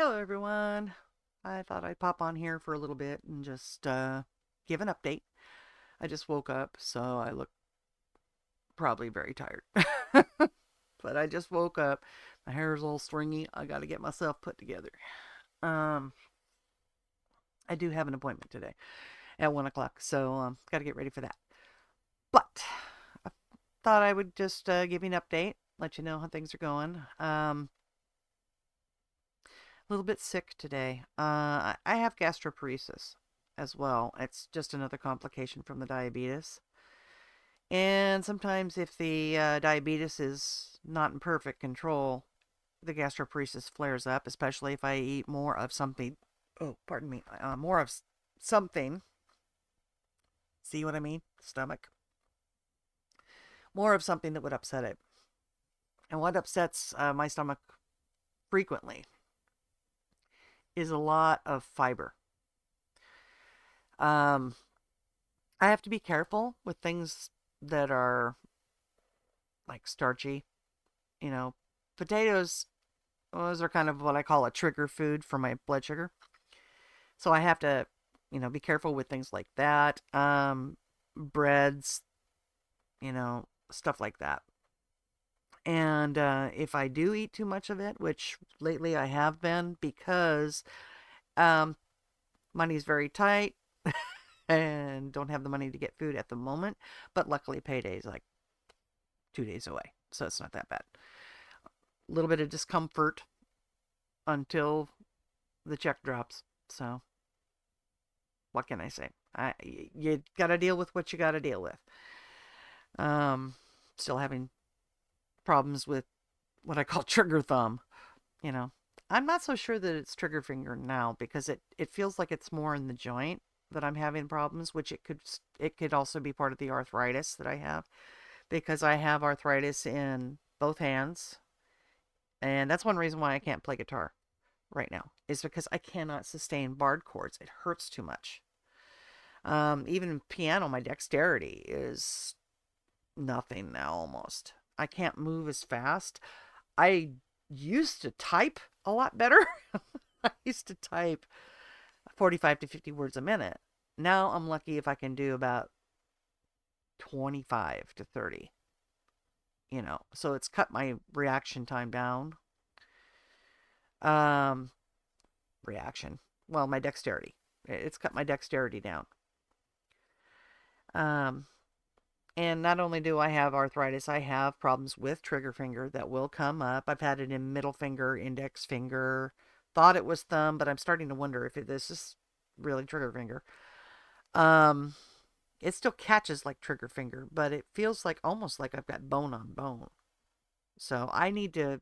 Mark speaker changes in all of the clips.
Speaker 1: Hello, everyone. I thought I'd pop on here for a little bit and just give an update. I just woke up, so I look probably very tired. But I just woke up. My hair is all stringy. I got to get myself put together. Um, I do have an appointment today at 1 o'clock, so got to get ready for that. But I thought I would just give you an update, let you know how things are going. A little bit sick today. I have gastroparesis as well. It's just another complication from the diabetes. And sometimes, if the diabetes is not in perfect control, the gastroparesis flares up, especially if I eat more of something. Oh, pardon me. More of something. See what I mean? Stomach. More of something that would upset it. And what upsets my stomach frequently is a lot of fiber. Um, I have to be careful with things that are like starchy. You know, potatoes, those are kind of what I call a trigger food for my blood sugar. So I have to, be careful with things like that. Breads, stuff like that. And if I do eat too much of it, which lately I have been because um, money's very tight and don't have the money to get food at the moment, but luckily payday's like 2 days away, so it's not that bad. A little bit of discomfort until the check drops. So what can I say? You got to deal with what you got to deal with. Um, Still having problems with what I call trigger thumb. You know, I'm not so sure that it's trigger finger now because it feels like it's more in the joint that I'm having problems, which it could also be part of the arthritis that I have because I have arthritis in both hands, and that's one reason why I can't play guitar right now is because I cannot sustain barred chords. It hurts too much. Even in piano, my dexterity is nothing now almost. I can't move as fast. I used to type a lot better. I used to type 45 to 50 words a minute. Now I'm lucky if I can do about 25 to 30, So it's cut my reaction time down. Um Reaction. Well, my dexterity. It's cut my dexterity down. Um And not only do I have arthritis, I have problems with trigger finger that will come up. I've had it in middle finger, index finger. Thought it was thumb, but I'm starting to wonder if this is really trigger finger. Um, it still catches like trigger finger, but it feels like almost like I've got bone on bone. So I need to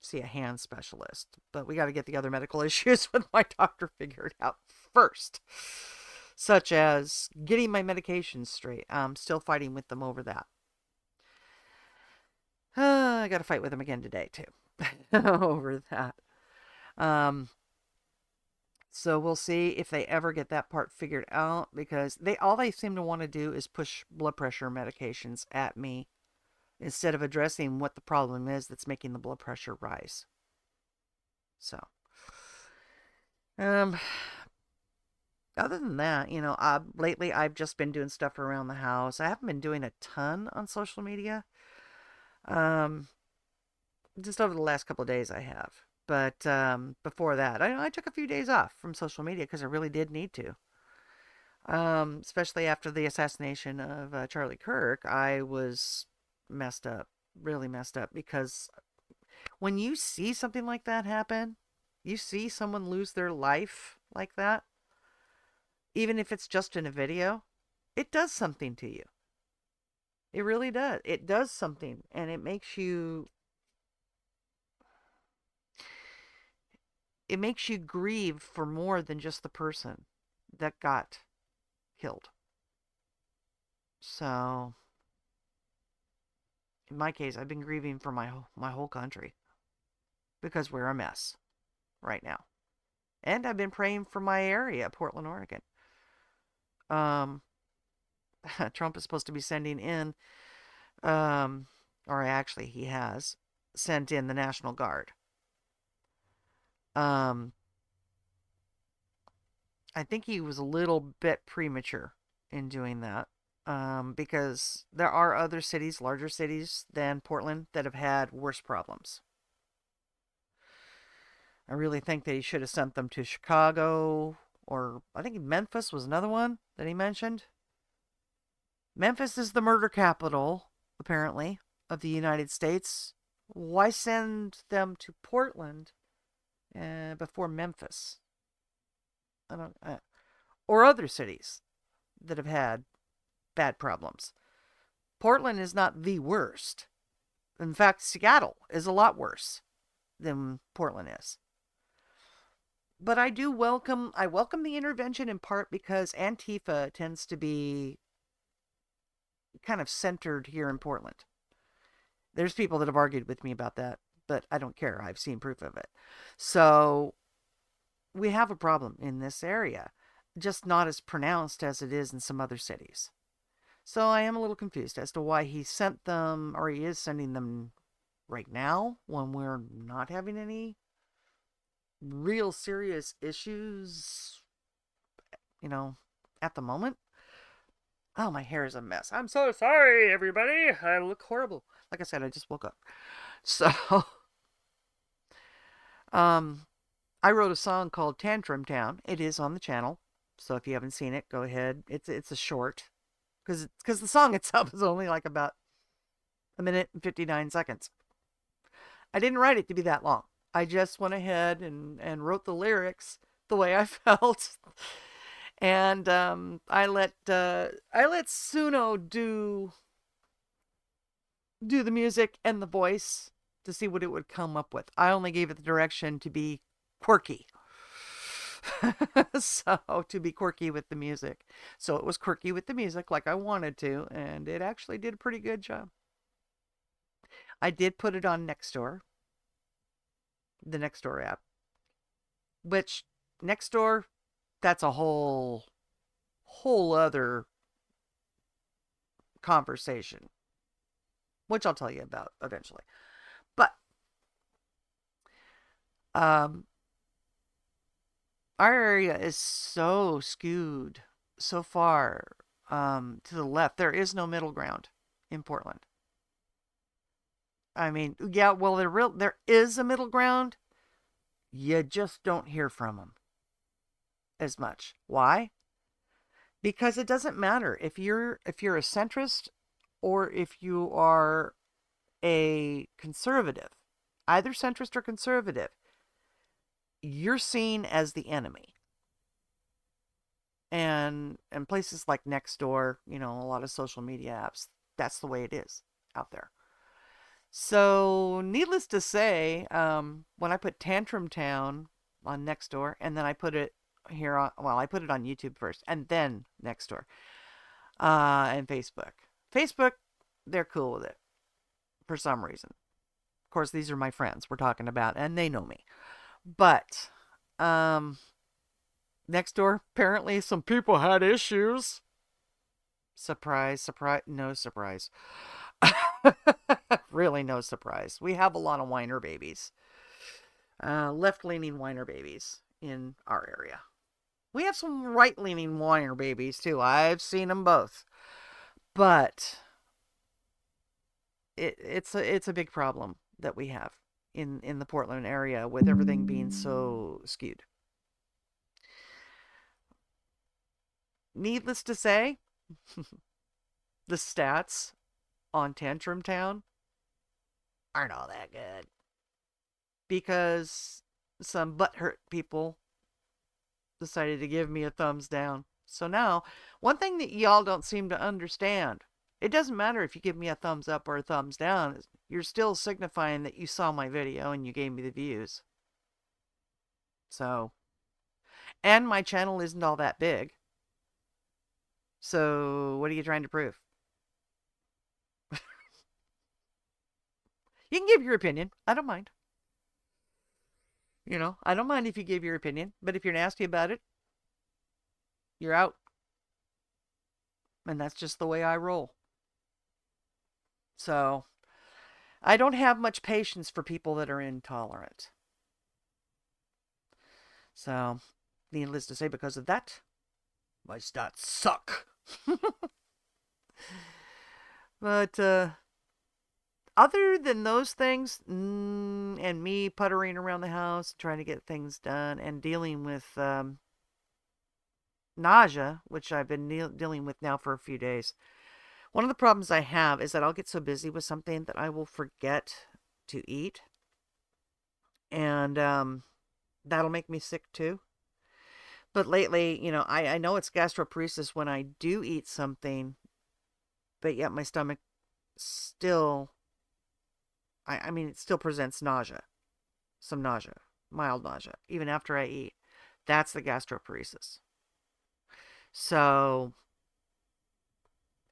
Speaker 1: see a hand specialist. But we got to get the other medical issues with my doctor figured out first, such as getting my medications straight. I'm still fighting with them over that. I got to fight with him again today too over that. Um, so we'll see if they ever get that part figured out because they seem to want to do is push blood pressure medications at me instead of addressing what the problem is that's making the blood pressure rise. So, um, other than that, lately I've just been doing stuff around the house. I haven't been doing a ton on social media. Um, just over the last couple of days I have. But before that, I took a few days off from social media because I really did need to. Especially after the assassination of Charlie Kirk, I was messed up, really messed up, because when you see something like that happen, you see someone lose their life like that, even if it's just in a video, it does something to you. It really does. It does something, and it makes you grieve for more than just the person that got killed. So, in my case, I've been grieving for my whole country because we're a mess right now. And I've been praying for my area, Portland, Oregon. Um, Trump is supposed to be sending in, um, or actually, he has sent in the National Guard. Um, I think he was a little bit premature in doing that. Because there are other cities, larger cities than Portland, that have had worse problems. I really think that he should have sent them to Chicago, or I think Memphis was another one that he mentioned. Memphis is the murder capital, apparently, of the United States. Why send them to Portland before Memphis? I don't, or other cities that have had bad problems. Portland is not the worst. In fact, Seattle is a lot worse than Portland is. But I welcome the intervention in part because Antifa tends to be kind of centered here in Portland. There's people that have argued with me about that, but I don't care. I've seen proof of it. So we have a problem in this area, just not as pronounced as it is in some other cities. So I am a little confused as to why he sent them, or he is sending them right now when we're not having any real serious issues, you know, at the moment. Oh, my hair is a mess. I'm so sorry, everybody. I look horrible. Like I said, I just woke up. So, um, I wrote a song called Tantrum Town. It is on the channel. So if you haven't seen it, go ahead. It's a short because the song itself is only like about a minute and 59 seconds. I didn't write it to be that long. I just went ahead and wrote the lyrics the way I felt. And I let Suno do the music and the voice to see what it would come up with. I only gave it the direction to be quirky. So to be quirky with the music. So it was quirky with the music like I wanted to, and it actually did a pretty good job. I did put it on Nextdoor, the Nextdoor app, which Nextdoor, that's a whole other conversation, which I'll tell you about eventually. But um our area is so skewed so far to the left. There is no middle ground in Portland. I mean, yeah, well, there is a middle ground. You just don't hear from them as much. Why? Because it doesn't matter if you're a centrist or if you are a conservative, either centrist or conservative, you're seen as the enemy. And places like Nextdoor, a lot of social media apps, that's the way it is out there. So, needless to say, when I put Tantrum Town on Nextdoor, and then I put it here on, well, I put it on YouTube first, and then Nextdoor, and Facebook. Facebook, they're cool with it for some reason. Of course, these are my friends we're talking about, and they know me. But, um, Nextdoor, apparently some people had issues. Surprise, surprise, no surprise. Really, no surprise. We have a lot of whiner babies, left leaning whiner babies in our area. We have some right leaning whiner babies too. I've seen them both. But it's a big problem that we have in the Portland area with everything being so skewed. Needless to say, the stats on Tantrum Town aren't all that good because some butthurt people decided to give me a thumbs down. So now, one thing that y'all don't seem to understand, it doesn't matter if you give me a thumbs up or a thumbs down, you're still signifying that you saw my video and you gave me the views. So, and my channel isn't all that big. So, what are you trying to prove? You can give your opinion. I don't mind. I don't mind if you give your opinion, but if you're nasty about it, you're out. And that's just the way I roll. So, I don't have much patience for people that are intolerant. So, needless to say, because of that, my stats suck. But other than those things, and me puttering around the house, trying to get things done, and dealing with nausea, which I've been dealing with now for a few days. One of the problems I have is that I'll get so busy with something that I will forget to eat, and that'll make me sick too. But lately, I know it's gastroparesis when I do eat something, but yet my stomach still, I mean, it still presents nausea, some nausea, mild nausea, even after I eat. That's the gastroparesis. So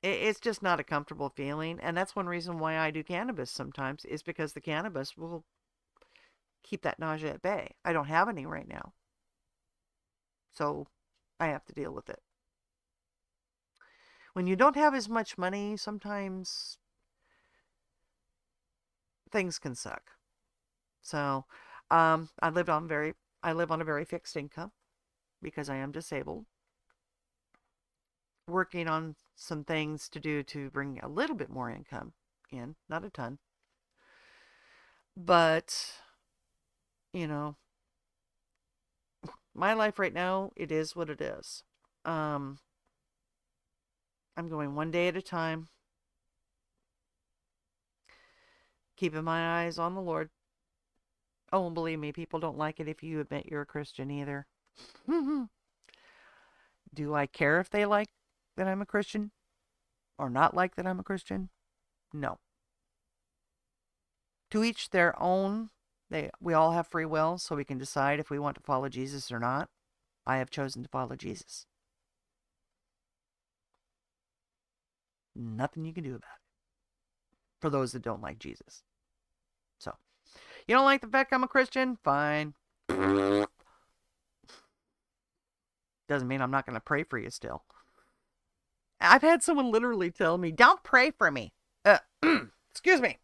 Speaker 1: it's just not a comfortable feeling. And that's one reason why I do cannabis sometimes, is because the cannabis will keep that nausea at bay. I don't have any right now. So I have to deal with it. When you don't have as much money, sometimes things can suck. So I live on a very fixed income because I am disabled. Working on some things to do to bring a little bit more income in, not a ton. But, you know, my life right now, it is what it is. Um, I'm going one day at a time, keeping my eyes on the Lord. Oh, and believe me, people don't like it if you admit you're a Christian either. Do I care if they like that I'm a Christian or not like that I'm a Christian? No. To each their own. We all have free will, so we can decide if we want to follow Jesus or not. I have chosen to follow Jesus. Nothing you can do about it for those that don't like Jesus. So, you don't like the fact I'm a Christian? Fine. Doesn't mean I'm not going to pray for you still. I've had someone literally tell me, don't pray for me. Excuse me.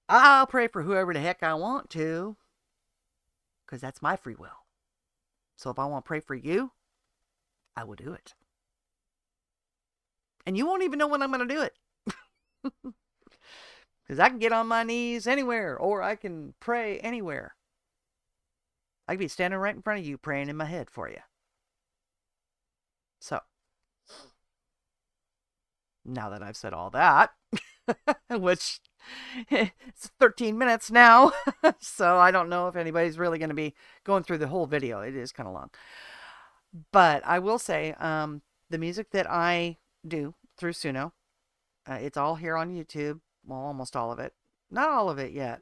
Speaker 1: I'll pray for whoever the heck I want to, because that's my free will. So if I want to pray for you, I will do it. And you won't even know when I'm going to do it. Because I can get on my knees anywhere, or I can pray anywhere. I could be standing right in front of you praying in my head for you. So, now that I've said all that, which it's 13 minutes now, so I don't know if anybody's really going to be going through the whole video. It is kind of long. But I will say, the music that I do through Suno, it's all here on YouTube. Well, almost all of it. Not all of it yet.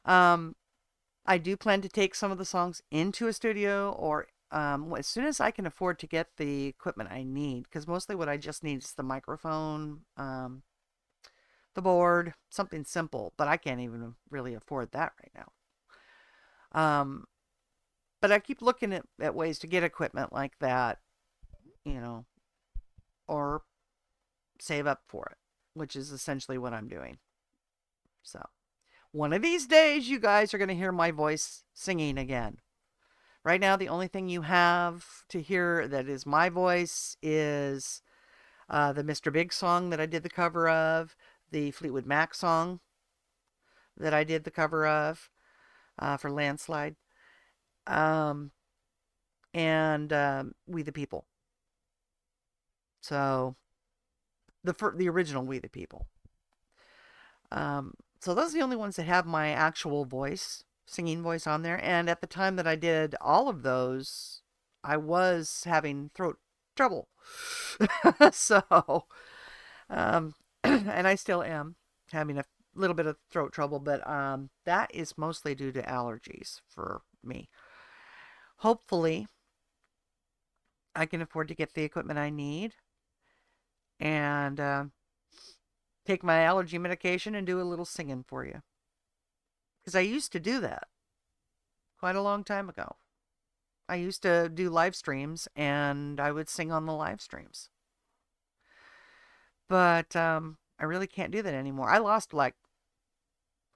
Speaker 1: I do plan to take some of the songs into a studio, or as soon as I can afford to get the equipment I need, because mostly what I just need is the microphone, the board, something simple, but I can't even really afford that right now. Um, but I keep looking at ways to get equipment like that, you know, or save up for it, which is essentially what I'm doing. So, one of these days, you guys are going to hear my voice singing again. Right now, the only thing you have to hear that is my voice is the Mr. Big song that I did the cover of, the Fleetwood Mac song that I did the cover of for Landslide, um, and We the People. So the original We the People. So those are the only ones that have my actual voice, singing voice on there. And at the time that I did all of those, I was having throat trouble. So, and I still am having a little bit of throat trouble, but that is mostly due to allergies for me. Hopefully, I can afford to get the equipment I need and take my allergy medication and do a little singing for you. Because I used to do that quite a long time ago. I used to do live streams and I would sing on the live streams. But I really can't do that anymore. I lost like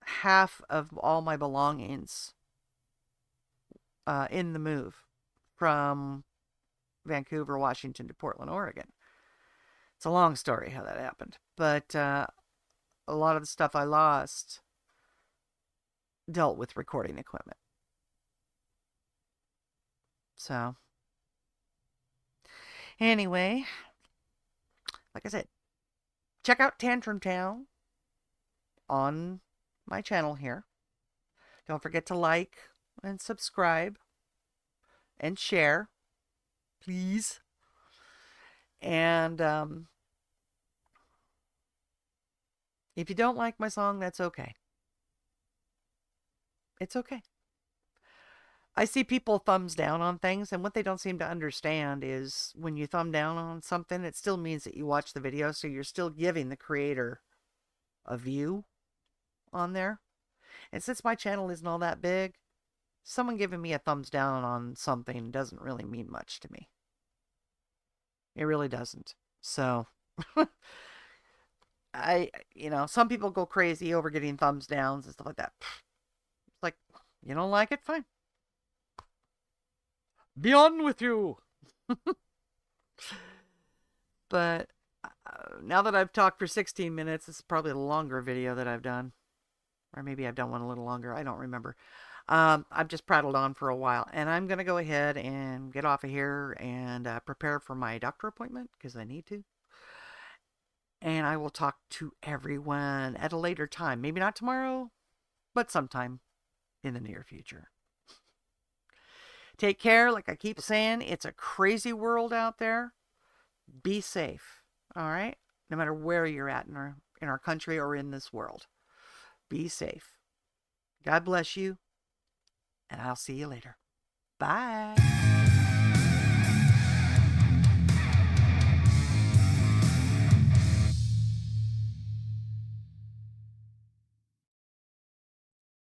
Speaker 1: half of all my belongings in the move from Vancouver, Washington to Portland, Oregon. It's a long story how that happened, but a lot of the stuff I lost dealt with recording equipment. So, anyway, like I said, check out Tantrum Town on my channel here. Don't forget to like and subscribe and share, please. And if you don't like my song, that's okay. It's okay. I see people thumbs down on things, and what they don't seem to understand is when you thumb down on something, it still means that you watch the video, so you're still giving the creator a view on there. And since my channel isn't all that big, someone giving me a thumbs down on something doesn't really mean much to me. It really doesn't. So, some people go crazy over getting thumbs downs and stuff like that. It's like, you don't like it? Fine. Be on with you. But now that I've talked for 16 minutes, it's probably a longer video that I've done. Or maybe I've done one a little longer. I don't remember. I've just prattled on for a while. And I'm going to go ahead and get off of here and prepare for my doctor appointment because I need to. And I will talk to everyone at a later time. Maybe not tomorrow, but sometime in the near future. Take care. Like I keep saying, it's a crazy world out there. Be safe. All right? No matter where you're at in our country or in this world. Be safe. God bless you. And I'll see you later. Bye.